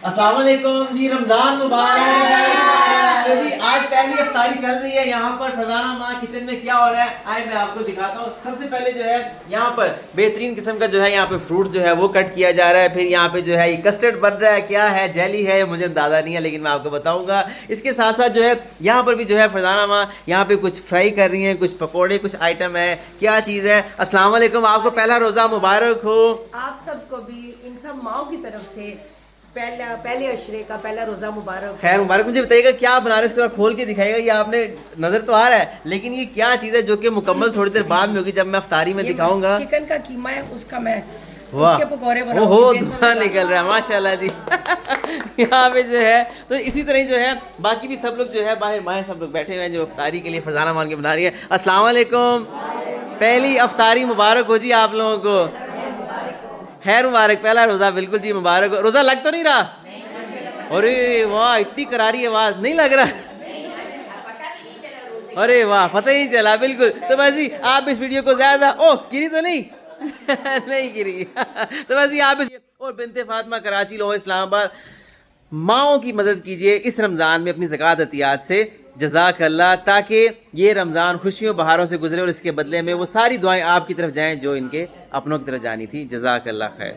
अस्सलाम वालेकुम जी, रमजान मुबारक। तो जी आज पहली इफ्तारी चल रही है यहाँ पर फरजाना माँ किचन में। क्या हो रहा है आए मैं आपको दिखाता हूँ। सबसे पहले जो है यहाँ पर बेहतरीन किस्म का जो है यहाँ पे फ्रूट जो है वो कट किया जा रहा है। फिर यहाँ पे जो है ये कस्टर्ड बन रहा है, क्या है जेली है मुझे अंदाज़ा नहीं है, लेकिन मैं आपको बताऊँगा। इसके साथ साथ जो है यहाँ पर भी जो है फरजाना माँ यहाँ पे कुछ फ्राई कर रही हैं, कुछ पकौड़े, कुछ आइटम है। क्या चीज़ है? अस्सलाम वालेकुम, आपको पहला रोज़ा मुबारक हो। आप सबको भी इन सब माओ की तरफ से पहले अशरे का पहला रोजा मुबारक। खैर मुबारक। मुझे बताइएगा क्या बना रहे हैं, इसको खोल के दिखाइएगा। ये आपने नजर तो आ रहा है, लेकिन ये क्या चीज़ है जो कि मुकम्मल थोड़ी देर बाद में होगी जब मैं अफ्तारी में दिखाऊंगा। चिकन का कीमा है, उसका मैं वाह, उसके पकौड़े ओहो बनाऊंगी। धुआं निकल रहा है माशाल्लाह जी। यहाँ पे जो है तो इसी तरह ही जो है बाकी भी सब लोग जो है बाहर माएँ सब लोग बैठे हुए हैं जो अफ्तारी के लिए फरजाना मान के बना रही है। अस्सलाम वालेकुम, पहली अफ्तारी मुबारक हो जी आप लोगों को। खैर मुबारक, पहला रोज़ा बिल्कुल जी मुबारक हो। रोज़ा लग तो नहीं रहा? अरे वाह, इतनी करारी आवाज़, नहीं लग रहा? अरे वाह, पता ही नहीं चला बिल्कुल। तो बस जी आप इस वीडियो को ज़्यादा ओह गिरी तो नहीं नहीं गिरी। तो बस जी आप और बिनते फातिमा कराची लाहौर इस्लामाबाद माओं की मदद कीजिए इस रमज़ान में अपनी ज़कात अतियात से। जज़ाक अल्लाह, ताकि ये रमज़ान खुशियों बहारों से गुजरे और इसके बदले में वो सारी दुआएं आपकी तरफ जाएं जो इनके अपनों की तरफ जानी थी। जज़ाक अल्लाह खैर।